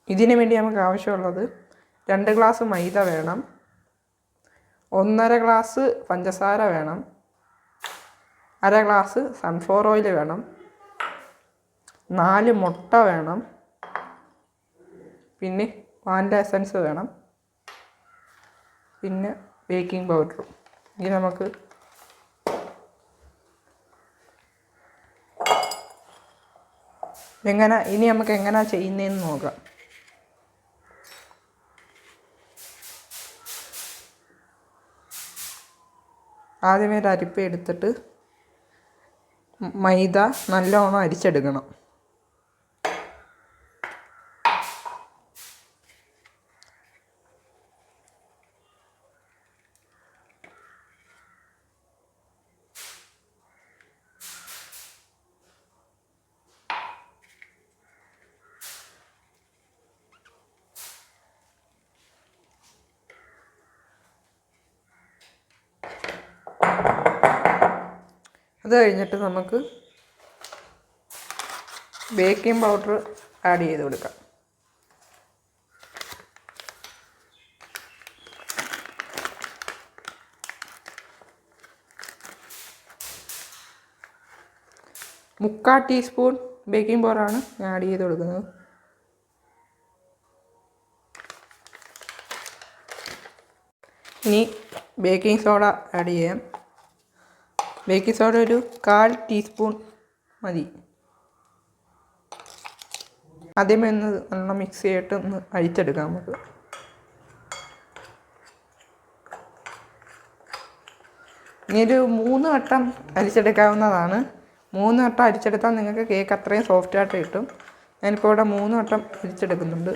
ഇതിനു വേണ്ടി നമുക്ക് ആവശ്യമുള്ളത് 2 ഗ്ലാസ് മൈദ വേണം, 1.5 ഗ്ലാസ് പഞ്ചസാര വേണം, 1/2 ഗ്ലാസ് സൺഫ്ലവർ ഓയിൽ വേണം, 4 മുട്ട വേണം, പിന്നെ വാനില എസൻസ് വേണം, പിന്നെ ബേക്കിംഗ് പൗഡറും. ഇനി നമുക്ക് എങ്ങനെയാണ് ചെയ്യുന്നതെന്ന് നോക്കാം. ആദ്യമേ ഒരു അരിപ്പ എടുത്തിട്ട് മൈദ നല്ലോണം അരിച്ചെടുക്കണം. അത് കഴിഞ്ഞിട്ട് നമുക്ക് ബേക്കിംഗ് പൗഡർ ആഡ് ചെയ്ത് കൊടുക്കാം. മുക്കാൽ ടീസ്പൂൺ ബേക്കിംഗ് പൗഡറാണ് ഞാൻ ആഡ് ചെയ്ത് കൊടുക്കുന്നത്. ഇനി ബേക്കിംഗ് സോഡ ആഡ് ചെയ്യാം. ബേക്കിംഗ് സോഡ ഒരു 1/4 ടീസ്പൂൺ മതി. ആദ്യമേ ഒന്ന് നല്ലോണം മിക്സ് ചെയ്തിട്ട് ഒന്ന് അരിച്ചെടുക്കാം നമുക്ക്. ഇനി ഒരു 3 വട്ടം അരിച്ചെടുക്കാവുന്നതാണ്. 3 വട്ടം അരിച്ചെടുത്താൽ നിങ്ങൾക്ക് കേക്ക് അത്രയും സോഫ്റ്റായിട്ട് കിട്ടും. ഞാനിപ്പോൾ ഇവിടെ 3 വട്ടം അരിച്ചെടുക്കുന്നുണ്ട്.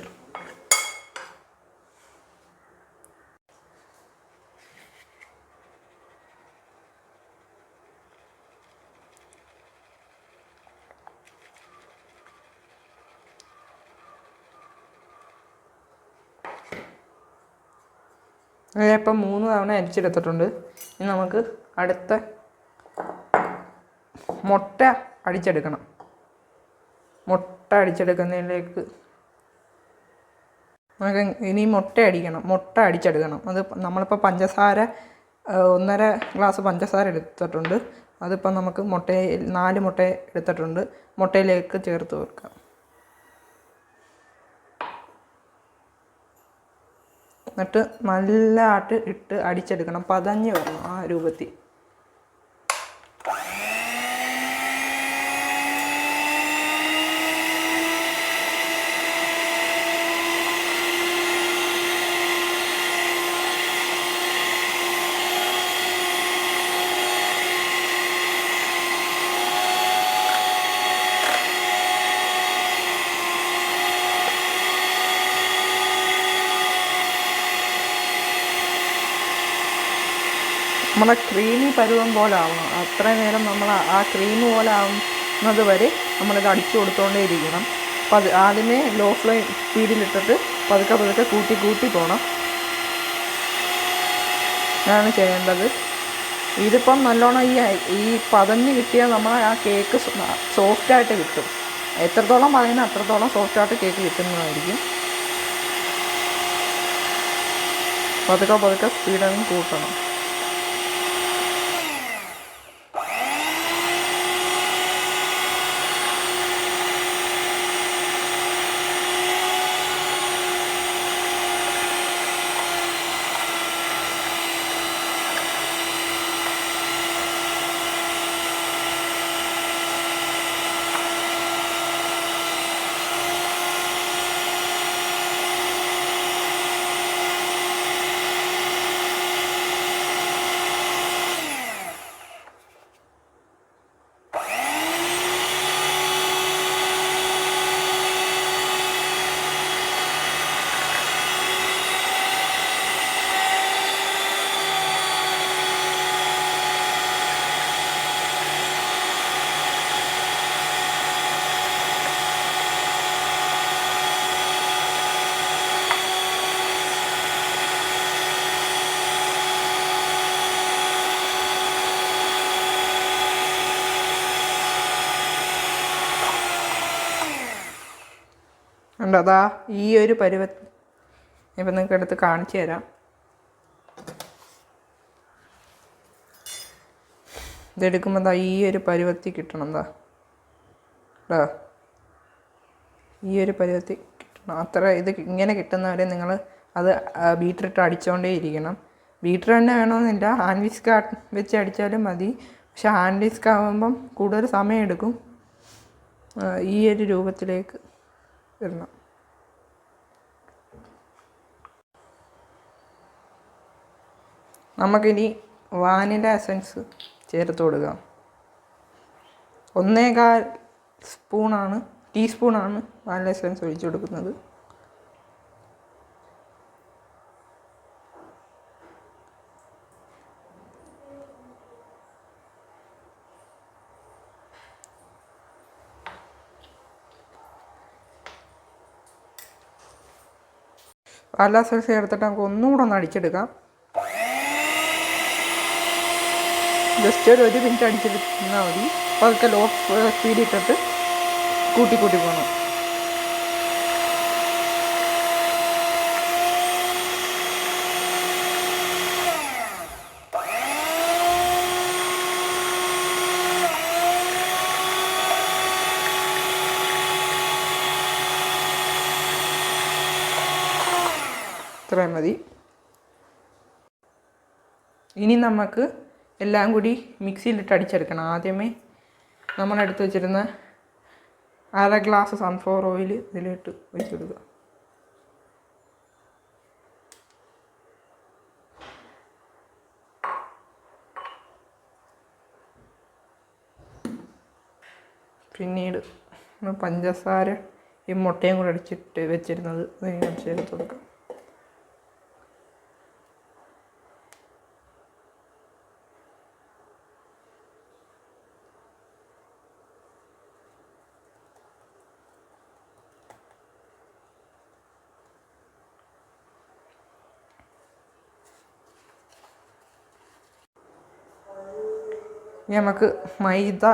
ഞാനിപ്പം 3 തവണ അരിച്ചെടുത്തിട്ടുണ്ട്. ഇനി നമുക്ക് അടുത്ത മുട്ട അടിച്ചെടുക്കണം. മുട്ട അടിച്ചെടുക്കുന്നതിലേക്ക് നമുക്ക് ഇനി മുട്ട അടിച്ചെടുക്കണം. അത് നമ്മളിപ്പോൾ പഞ്ചസാര 1.5 ഗ്ലാസ് പഞ്ചസാര എടുത്തിട്ടുണ്ട്. അതിപ്പോൾ നമുക്ക് 4 മുട്ട എടുത്തിട്ടുണ്ട്. മുട്ടയിലേക്ക് ചേർത്ത് വെക്കാം. എന്നിട്ട് നല്ലതായിട്ട് ഇട്ട് അടിച്ചെടുക്കണം. പതഞ്ഞ് വരണം ആ രൂപത്തിൽ. നമ്മളെ ക്രീമി പരുവം പോലെ ആവണം. അത്രയും നേരം നമ്മൾ ആ ക്രീം പോലെ ആവുന്നത് വരെ നമ്മളിത് അടിച്ചു കൊടുത്തുകൊണ്ടേ ഇരിക്കണം. അപ്പോൾ അത് ആദ്യമേ ലോ ഫ്ലെയിം സ്പീഡിലിട്ടിട്ട് പതുക്കെ കൂട്ടി പോകണം. ഇതാണ് ചെയ്യേണ്ടത്. ഇതിപ്പം നല്ലോണം ഈ പതഞ്ഞ് കിട്ടിയാൽ നമ്മൾ ആ കേക്ക് സോഫ്റ്റായിട്ട് കിട്ടും. എത്രത്തോളം പതയുന്ന അത്രത്തോളം സോഫ്റ്റായിട്ട് കേക്ക് കിട്ടുന്നതായിരിക്കും. പതുക്കെ സ്പീഡൊന്നും കൂട്ടണം. അതാ ഈ ഒരു ഇപ്പം നിങ്ങൾക്ക് എടുത്ത് കാണിച്ചു തരാം. ഇതെടുക്കുമ്പോൾ എന്താ ഈ ഒരു പരുവത്തിൽ കിട്ടണം. എന്താ ഈ ഒരു പരുവത്തിൽ കിട്ടണം. അത്ര ഇത് ഇങ്ങനെ കിട്ടുന്നവരെ നിങ്ങൾ അത് ബീറ്ററിട്ട് അടിച്ചുകൊണ്ടേ ഇരിക്കണം. ബീറ്റർ തന്നെ വേണമെന്നില്ല, ഹാൻഡ് വിസ്ക് വെച്ച് അടിച്ചാലും മതി. പക്ഷെ ഹാൻഡ് വിസ്ക് ആകുമ്പം കൂടുതൽ സമയം എടുക്കും. ഈ ഒരു രൂപത്തിലേക്ക് വരണം. നമുക്കിനി വാനില എസൻസ് ചേർത്ത് കൊടുക്കാം. 1.25 ടീസ്പൂണാണ് വാനില എസൻസ് ഒഴിച്ചു കൊടുക്കുന്നത്. വാനില എസൻസ് ചേർത്തിട്ട് നമുക്ക് ഒന്നുകൂടെ ഒന്ന് അടിച്ചെടുക്കാം. ജസ്റ്റ് ഒരു 1 മിനിറ്റ് അടിച്ചെടുത്താൽ മതി. അപ്പോൾ അതൊക്കെ ലോ സ്പീഡിട്ടിട്ട് കൂട്ടി പോകണം. ഇത്രയും മതി. ഇനി നമുക്ക് എല്ലാം കൂടി മിക്സിയിലിട്ട് അടിച്ചെടുക്കണം. ആദ്യമേ നമ്മളെടുത്ത് വെച്ചിരുന്ന 1/2 ഗ്ലാസ് സൺഫ്ലവർ ഓയിൽ ഇതിലിട്ട് ഒഴിച്ചെടുക്കുക. പിന്നീട് പഞ്ചസാര ഈ മുട്ടയും കൂടെ അടിച്ചിട്ട് വെച്ചിരുന്നത് ഇതിനകത്ത് ചേർത്ത് കൊടുക്കാം. ഇനി നമുക്ക് മൈദ,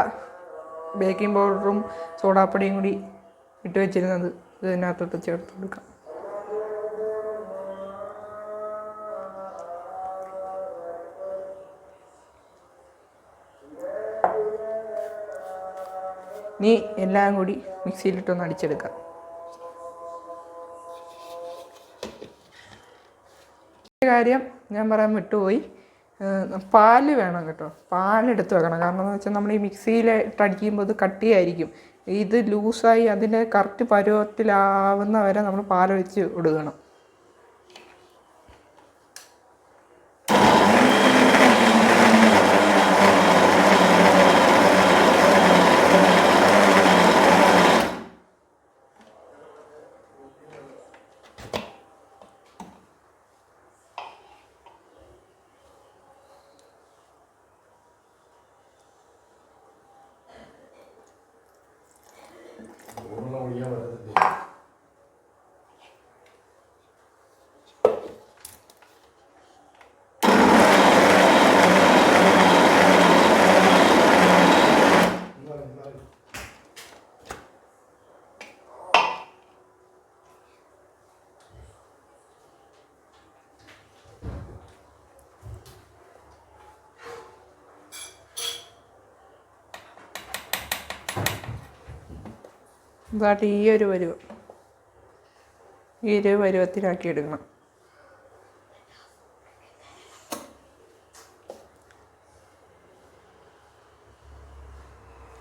ബേക്കിംഗ് പൗഡറും സോഡാപ്പൊടിയും കൂടി ഇട്ട് വെച്ചിരുന്നത് ഇതിനകത്തോട്ട് ചേർത്ത് കൊടുക്കാം. ഇനി എല്ലാം കൂടി മിക്സിയിലിട്ടൊന്ന് അടിച്ചെടുക്കാം. കാര്യം ഞാൻ പറയാൻ വിട്ടുപോയി, പാല് വേണം കേട്ടോ. പാലെടുത്ത് വെക്കണം. കാരണം എന്ന് വെച്ചാൽ നമ്മൾ ഈ മിക്സിയിലിട്ട് അടിക്കുമ്പോൾ ഇത് കട്ടിയായിരിക്കും. ഇത് ലൂസായി അതിൻ്റെ കറക്റ്റ് പരുവത്തിലാവുന്ന വരെ നമ്മൾ പാലൊഴിച്ച് കൊടുക്കണം. ഇതായിട്ട് ഈ ഒരു പരുവത്തിലാക്കി എടുക്കണം.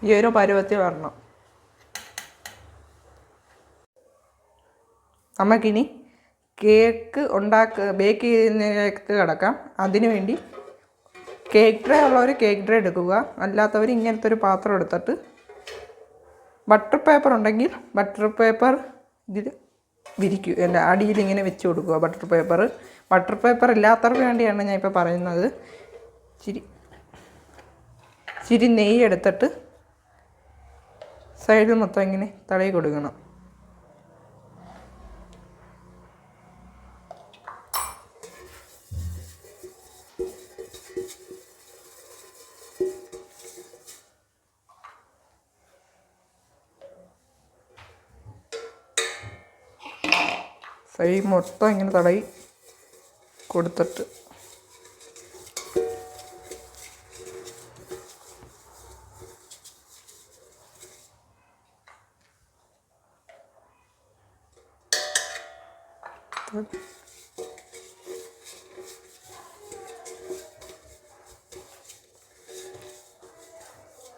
ഈ ഒരു പരുവത്തിൽ വരണം. നമുക്കിനി കേക്ക് ബേക്ക് ചെയ്യുന്നതിലേക്ക് കിടക്കാം. അതിനു വേണ്ടി കേക്ക് ട്രേ ഉള്ളവർ കേക്ക് ട്രേ എടുക്കുക. അല്ലാത്തവർ ഇങ്ങനത്തെ ഒരു പാത്രം എടുത്തിട്ട് ബട്ടർ പേപ്പർ ഉണ്ടെങ്കിൽ ബട്ടർ പേപ്പർ ഇതിൽ വിരിക്കുക. അല്ല, അടിയിൽ ഇങ്ങനെ വെച്ച് കൊടുക്കുക ബട്ടർ പേപ്പർ ഇല്ലാത്തവർക്ക് വേണ്ടിയാണ് ഞാൻ ഇപ്പോൾ പറയുന്നത്. ഇച്ചിരി നെയ്യ് എടുത്തിട്ട് സൈഡിൽ മൊത്തം ഇങ്ങനെ തടയി കൊടുക്കണം. കൈ മൊത്തം ഇങ്ങനെ തടയി കൊടുത്തിട്ട്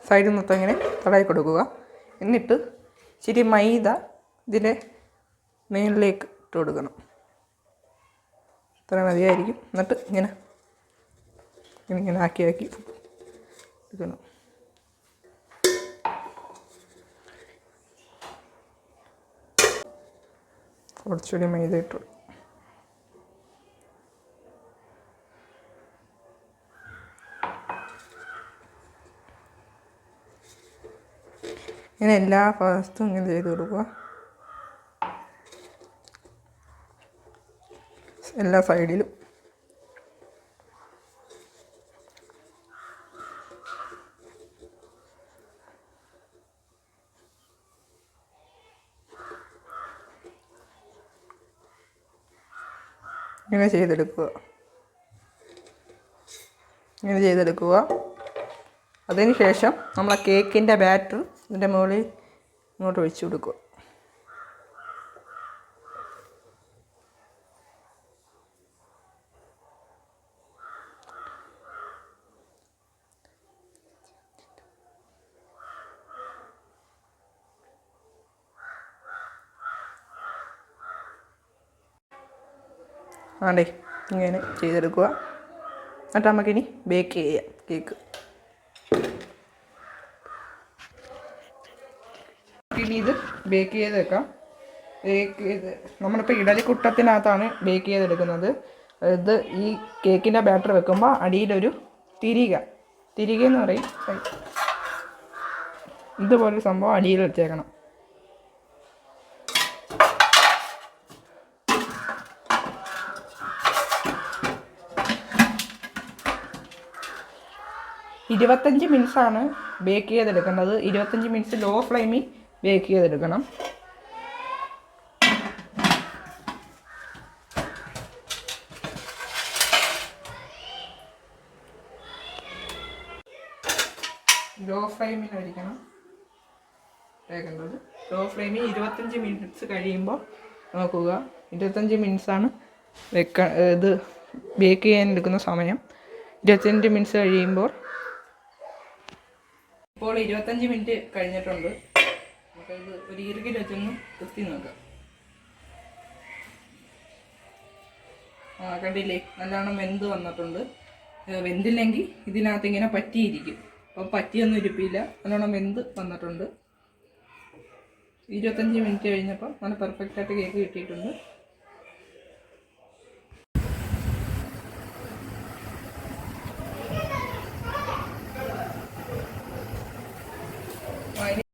സൈഡിൽ മൊത്തം ഇങ്ങനെ തടയി കൊടുക്കുക. എന്നിട്ട് ഇച്ചിരി മൈദ ഇതിൻ്റെ മേളിലേക്ക് ഇട്ട് കൊടുക്കണം. ഇത്ര മതിയായിരിക്കും. എന്നിട്ട് ഇങ്ങനെ ഇങ്ങനെ ആക്കി എടുക്കണം. കുറച്ചുകൂടി മൈദ ഇട്ടു. ഇങ്ങനെ എല്ലാ ഭാഗത്തും ഇങ്ങനെ ചെയ്ത് കൊടുക്കുക. എല്ലാ സൈഡിലും. ഇങ്ങനെ ചെയ്തെടുക്കുക. അതിന് ശേഷം നമ്മൾ കേക്കിൻ്റെ ബാറ്റർ ഇതിൻ്റെ മുകളിൽ ഇങ്ങോട്ട് ഒഴിച്ച് കൊടുക്കുക. ആണ്ടേ ഇങ്ങനെ ചെയ്തെടുക്കുക. എന്നിട്ട് നമുക്കിനി ബേക്ക് ചെയ്യാം കേക്ക്. ഇനി ഇത് ബേക്ക് ചെയ്ത് വെക്കാം. നമ്മളിപ്പോൾ ഇഡലിക്കുട്ടത്തിനകത്താണ് ബേക്ക് ചെയ്തെടുക്കുന്നത്. ഇത് ഈ കേക്കിൻ്റെ ബാറ്റർ വെക്കുമ്പോൾ അടിയിലൊരു തിരിക എന്ന് പറയും, ഇതുപോലൊരു സംഭവം അടിയിൽ വെച്ചേക്കണം. ഇരുപത്തഞ്ച് മിനിറ്റ്സാണ് ബേക്ക് ചെയ്തെടുക്കേണ്ടത്. 25 മിനിറ്റ്സ് ലോ ഫ്ലെയിമിൽ ബേക്ക് ചെയ്തെടുക്കണം. ലോ ഫ്ലെയിമിലായിരിക്കണം വേകേണ്ടത്. ലോ ഫ്ലെയിമിൽ 25 മിനിറ്റ്സ് കഴിയുമ്പോൾ നോക്കുക. 25 മിനിറ്റ്സാണ് ഇത് ബേക്ക് ചെയ്യാൻ എടുക്കുന്ന സമയം. 25 മിനിറ്റ്സ് കഴിയുമ്പോൾ, ഇപ്പോൾ 25 മിനിറ്റ് കഴിഞ്ഞിട്ടുണ്ട്. നമുക്കത് ഒരു ഈർക്കിൽ വെച്ചൊന്ന് കുത്തി നോക്കാം. കണ്ടില്ലേ, നല്ലോണം വെന്ത് വന്നിട്ടുണ്ട്. വെന്തില്ലെങ്കിൽ ഇതിനകത്ത് ഇങ്ങനെ പറ്റിയിരിക്കും. അപ്പോൾ പറ്റിയൊന്നും ഇരിപ്പില്ല, നല്ലോണം വെന്ത് വന്നിട്ടുണ്ട്. 25 മിനിറ്റ് കഴിഞ്ഞപ്പോൾ നല്ല പെർഫെക്റ്റായിട്ട് കേക്ക് കിട്ടിയിട്ടുണ്ട്.